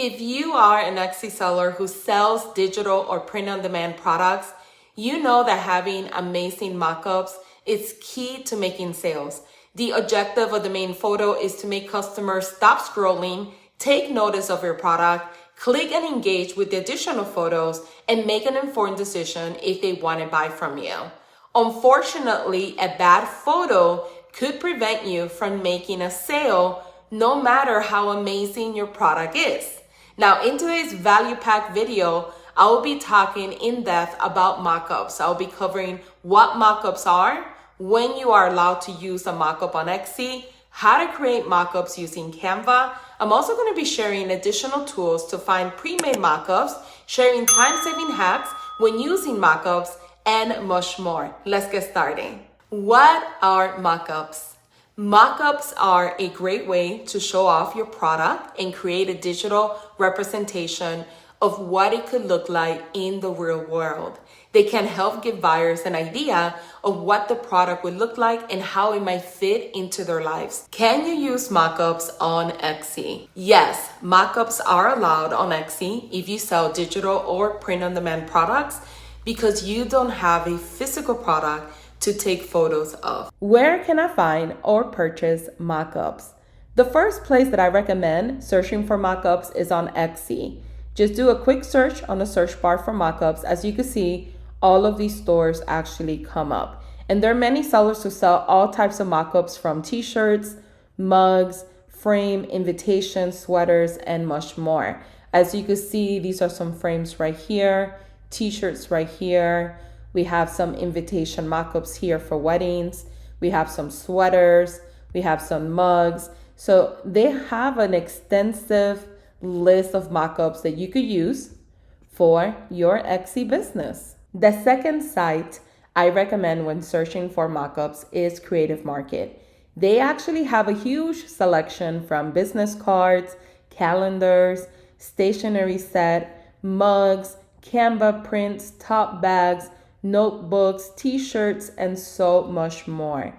If you are an Etsy seller who sells digital or print-on-demand products, you know that having amazing mockups is key to making sales. The objective of the main photo is to make customers stop scrolling, take notice of your product, click and engage with the additional photos, and make an informed decision if they want to buy from you. Unfortunately, a bad photo could prevent you from making a sale, no matter how amazing your product is. Now, in today's value-packed video, I will be talking in depth about mockups. I'll be covering what mockups are, when you are allowed to use a mockup on Etsy, how to create mockups using Canva. I'm also going to be sharing additional tools to find pre-made mockups, sharing time-saving hacks when using mockups, and much more. Let's get started. What are mockups? Mockups are a great way to show off your product and create a digital representation of what it could look like in the real world. They can help give buyers an idea of what the product would look like and how it might fit into their lives. Can you use mockups on Etsy? Yes, mockups are allowed on Etsy if you sell digital or print-on-demand products because you don't have a physical product to take photos of. Where can I find or purchase mockups? The first place that I recommend searching for mockups is on Etsy. Just do a quick search on the search bar for mockups. As you can see, all of these stores actually come up. And there are many sellers who sell all types of mockups from t-shirts, mugs, frame, invitations, sweaters, and much more. As you can see, these are some frames right here, t-shirts right here. We have some invitation mockups here for weddings. We have some sweaters. We have some mugs. So they have an extensive list of mockups that you could use for your Etsy business. The second site I recommend when searching for mockups is Creative Market. They actually have a huge selection from business cards, calendars, stationery set, mugs, Canva prints, top bags, notebooks, t-shirts, and so much more.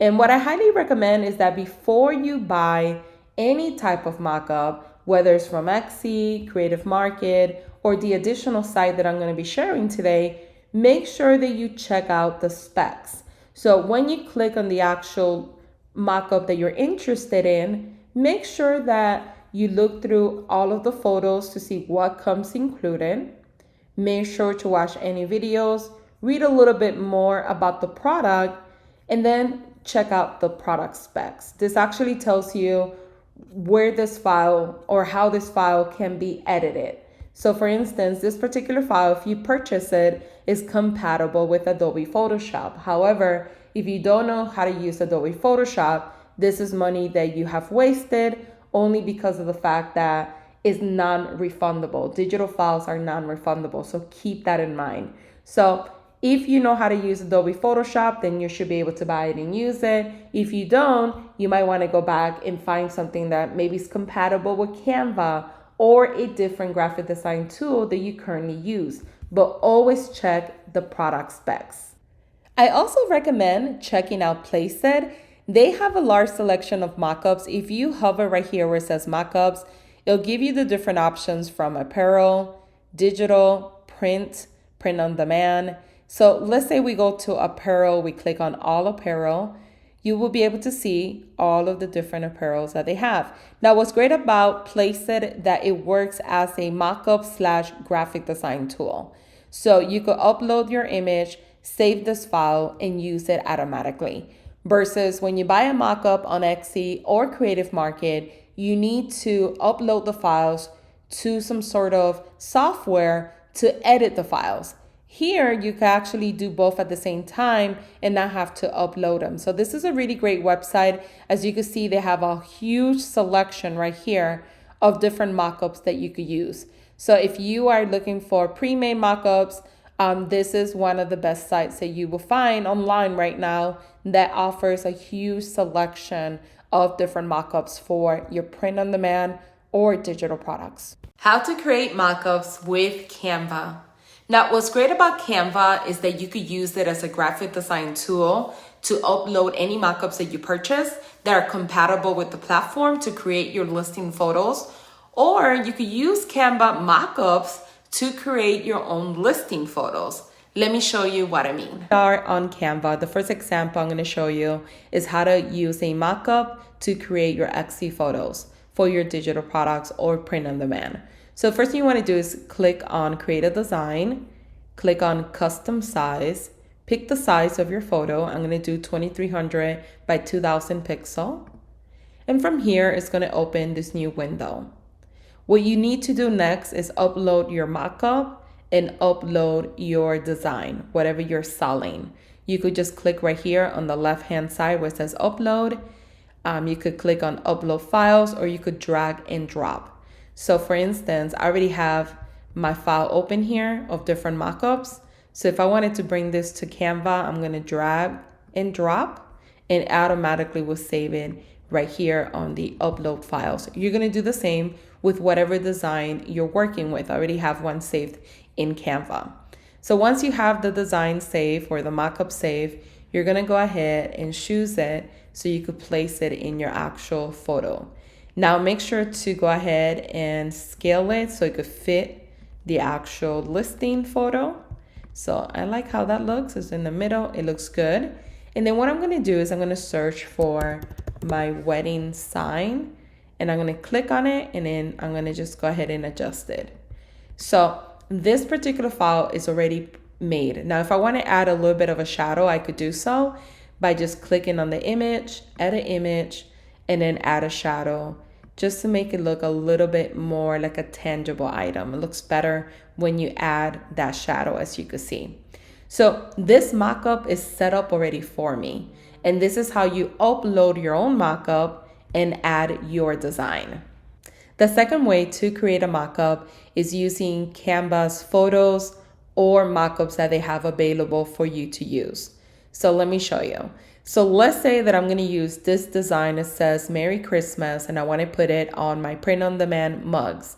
And what I highly recommend is that before you buy any type of mockup, whether it's from Etsy, Creative Market, or the additional site that I'm going to be sharing today, make sure that you check out the specs. So when you click on the actual mockup that you're interested in, make sure that you look through all of the photos to see what comes included. Make sure to watch any videos, read a little bit more about the product, and then check out the product specs. This actually tells you where this file or how this file can be edited. So for instance, this particular file, if you purchase it, is compatible with Adobe Photoshop. However, if you don't know how to use Adobe Photoshop, this is money that you have wasted only because of the fact that it's non-refundable. Digital files are non-refundable, so keep that in mind. So if you know how to use Adobe Photoshop, then you should be able to buy it and use it. If you don't, you might want to go back and find something that maybe is compatible with Canva or a different graphic design tool that you currently use. But always check the product specs. I also recommend checking out Placeit. They have a large selection of mockups. If you hover right here where it says mockups, it'll give you the different options from apparel, digital, print on demand. So let's say we go to apparel, we click on all apparel, you will be able to see all of the different apparels that they have. Now, what's great about Placeit that it works as a mockup / graphic design tool. So you could upload your image, save this file, and use it automatically. Versus when you buy a mockup on Etsy or Creative Market, you need to upload the files to some sort of software to edit the files. Here, you can actually do both at the same time and not have to upload them. So this is a really great website. As you can see, they have a huge selection right here of different mockups that you could use. So if you are looking for pre-made mockups, this is one of the best sites that you will find online right now that offers a huge selection of different mockups for your print-on-demand or digital products. How to create mockups with Canva. Now, what's great about Canva is that you could use it as a graphic design tool to upload any mockups that you purchase that are compatible with the platform to create your listing photos. Or you could use Canva mockups to create your own listing photos. Let me show you what I mean. Start on Canva. The first example I'm going to show you is how to use a mockup to create your Etsy photos for your digital products or print on demand. So first thing you want to do is click on create a design, click on custom size, pick the size of your photo. I'm going to do 2300 by 2000 pixel. And from here, it's going to open this new window. What you need to do next is upload your mockup and upload your design, whatever you're selling. You could just click right here on the left-hand side where it says upload. You could click on upload files, or you could drag and drop. So for instance, I already have my file open here of different mockups. So if I wanted to bring this to Canva, I'm gonna drag and drop, and automatically will save it right here on the upload files. You're gonna do the same with whatever design you're working with. I already have one saved in Canva. So once you have the design saved or the mockup saved, you're gonna go ahead and choose it so you could place it in your actual photo. Now make sure to go ahead and scale it so it could fit the actual listing photo. So I like how that looks. It's in the middle, it looks good. And then what I'm gonna do is I'm gonna search for my wedding sign, and I'm gonna click on it, and then I'm gonna just go ahead and adjust it. So this particular file is already made. Now, if I wanna add a little bit of a shadow, I could do so by just clicking on the image, edit image, and then add a shadow, just to make it look a little bit more like a tangible item. It looks better when you add that shadow, as you can see. So this mockup is set up already for me. And this is how you upload your own mockup and add your design. The second way to create a mockup is using Canva's photos or mockups that they have available for you to use. So let me show you. So let's say that I'm going to use this design that says Merry Christmas, and I want to put it on my print on demand mugs.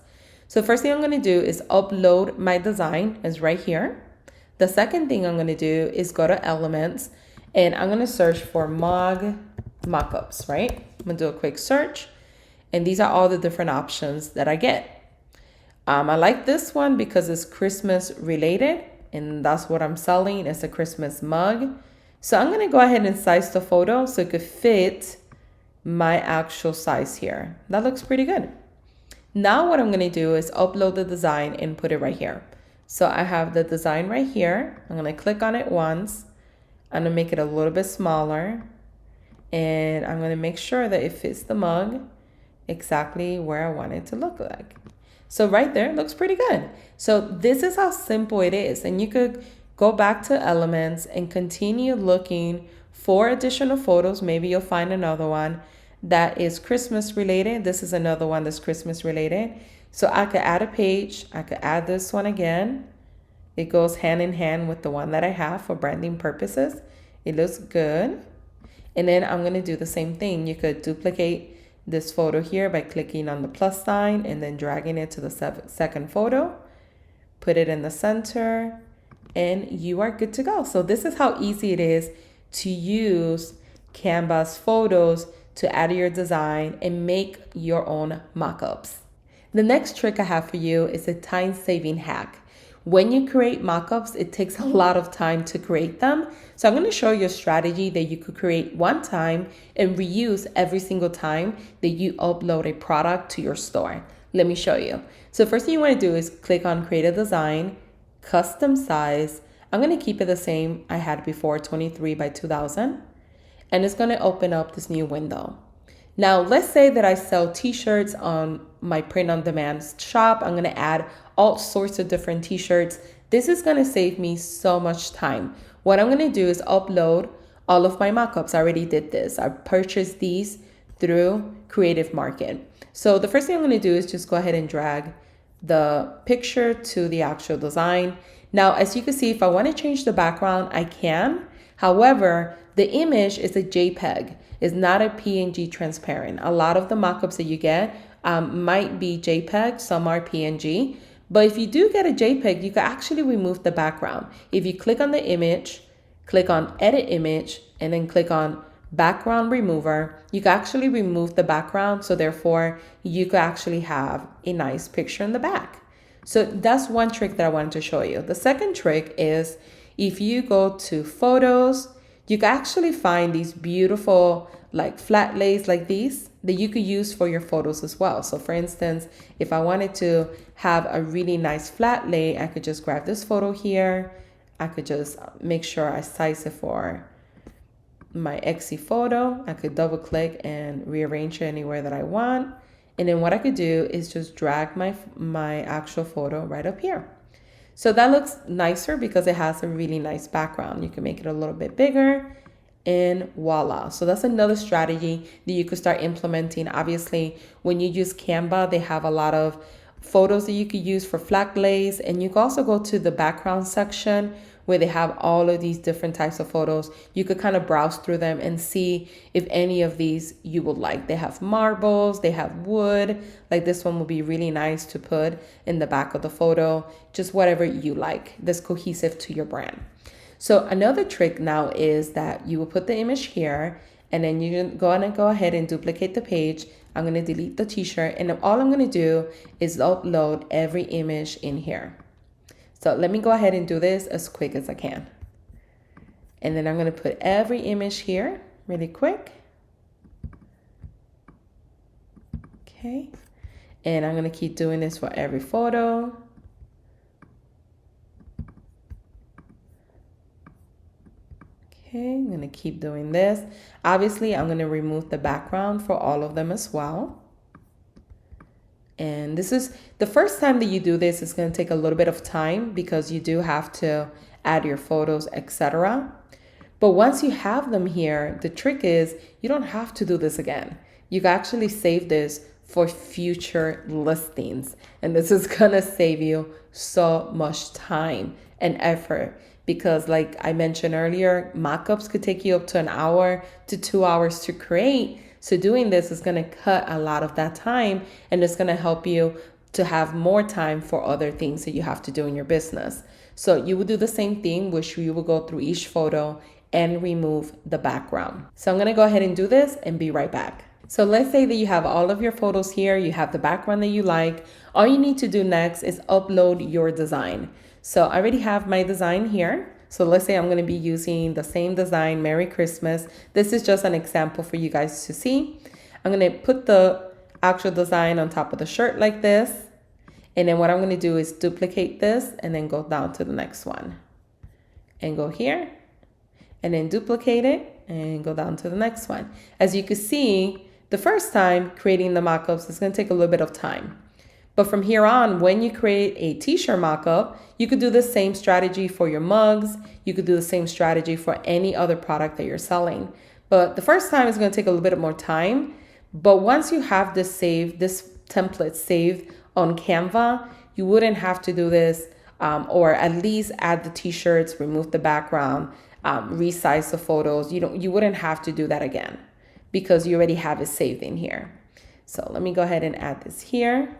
So first thing I'm going to do is upload my design. It's right here. The second thing I'm going to do is go to Elements, and I'm going to search for mockups, right? I'm going to do a quick search, and these are all the different options that I get. I like this one because it's Christmas related, and that's what I'm selling. It's a Christmas mug. So I'm going to go ahead and size the photo so it could fit my actual size here. That looks pretty good. Now what I'm going to do is upload the design and put it right here. So I have the design right here. I'm going to click on it once. I'm going to make it a little bit smaller, and I'm going to make sure that it fits the mug exactly where I want it to look like. So right there, it looks pretty good. So this is how simple it is. And you could go back to Elements and continue looking for additional photos. Maybe you'll find another one that is Christmas related. This is another one that's Christmas related. So I could add a page. I could add this one again. It goes hand in hand with the one that I have for branding purposes. It looks good. And then I'm going to do the same thing. You could duplicate this photo here by clicking on the plus sign and then dragging it to the second photo. Put it in the center, and you are good to go. So this is how easy it is to use Canva's photos to add your design and make your own mockups. The next trick I have for you is a time-saving hack. When you create mockups, it takes a lot of time to create them. So I'm going to show you a strategy that you could create one time and reuse every single time that you upload a product to your store. Let me show you. So first thing you want to do is click on Create a Design, Custom Size. I'm going to keep it the same I had before, 23 by 2000. And it's going to open up this new window. Now, let's say that I sell t-shirts on my print on demand shop. I'm going to add all sorts of different t-shirts. This is going to save me so much time. What I'm going to do is upload all of my mockups. I already did this. I purchased these through Creative Market. So the first thing I'm going to do is just go ahead and drag the picture to the actual design. Now, as you can see, if I want to change the background, I can. However, the image is a JPEG. It's not a PNG transparent. A lot of the mockups that you get might be JPEG, some are PNG. But if you do get a JPEG, you can actually remove the background. If you click on the image, click on Edit Image, and then click on background remover, you can actually remove the background. So therefore you could actually have a nice picture in the back. So that's one trick that I wanted to show you. The second trick is if you go to photos, you can actually find these beautiful like flat lays like these that you could use for your photos as well. So for instance, if I wanted to have a really nice flat lay, I could just grab this photo here. I could just make sure I size it for my Etsy photo. I could double click and rearrange it anywhere that I want. And then what I could do is just drag my actual photo right up here. So that looks nicer because it has a really nice background. You can make it a little bit bigger and voila. So that's another strategy that you could start implementing. Obviously, when you use Canva, they have a lot of photos that you could use for flat lays. And you can also go to the background section where they have all of these different types of photos. You could kind of browse through them and see if any of these you would like. They have marbles, they have wood. Like this one would be really nice to put in the back of the photo, just whatever you like that's cohesive to your brand. So another trick now is that you will put the image here and then you're going to go ahead and duplicate the page. I'm going to delete the t-shirt and all I'm going to do is upload every image in here. So let me go ahead and do this as quick as I can. And then I'm going to put every image here really quick. Okay. And I'm going to keep doing this for every photo. Okay, I'm going to keep doing this. Obviously, I'm going to remove the background for all of them as well. And this is the first time that you do this, it's going to take a little bit of time because you do have to add your photos, etc. But once you have them here, the trick is you don't have to do this again. You can actually save this for future listings. And this is going to save you so much time and effort because like I mentioned earlier, mockups could take you up to an hour to 2 hours to create. So doing this is going to cut a lot of that time and it's going to help you to have more time for other things that you have to do in your business. So you will do the same thing, which you will go through each photo and remove the background. So I'm going to go ahead and do this and be right back. So let's say that you have all of your photos here, you have the background that you like. All you need to do next is upload your design. So I already have my design here. So let's say I'm going to be using the same design, Merry Christmas. This is just an example for you guys to see. I'm going to put the actual design on top of the shirt like this. And then what I'm going to do is duplicate this and then go down to the next one. And go here. And then duplicate it and go down to the next one. As you can see, the first time creating the mockups is going to take a little bit of time. But from here on, when you create a t-shirt mockup, you could do the same strategy for your mugs. You could do the same strategy for any other product that you're selling. But the first time is going to take a little bit more time. But once you have this saved, this template saved on Canva, you wouldn't have to do this or at least add the t-shirts, remove the background, resize the photos. You wouldn't have to do that again because you already have it saved in here. So let me go ahead and add this here.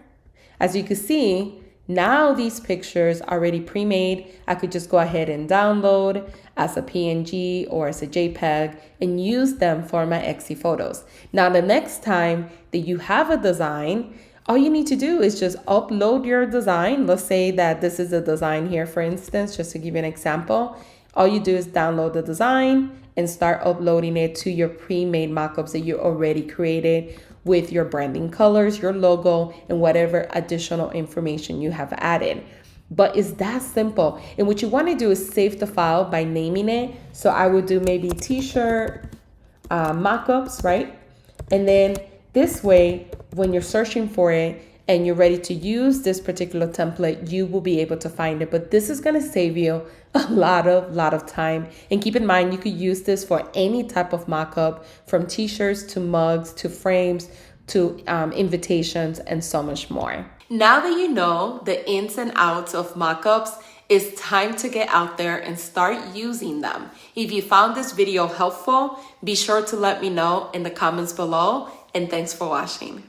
As you can see, now these pictures are already pre-made. I could just go ahead and download as a PNG or as a JPEG and use them for my Etsy photos. Now, the next time that you have a design, all you need to do is just upload your design. Let's say that this is a design here, for instance, just to give you an example. All you do is download the design and start uploading it to your pre-made mockups that you already created with your branding colors, your logo, and whatever additional information you have added. But it's that simple. And what you want to do is save the file by naming it. So I would do maybe t-shirt mockups, right? And then this way, when you're searching for it and you're ready to use this particular template, you will be able to find it. But this is going to save you a lot of time. And keep in mind, you could use this for any type of mockup, from t-shirts to mugs to frames to invitations and so much more. Now that you know the ins and outs of mockups, it's time to get out there and start using them. If you found this video helpful, be sure to let me know in the comments below, and thanks for watching.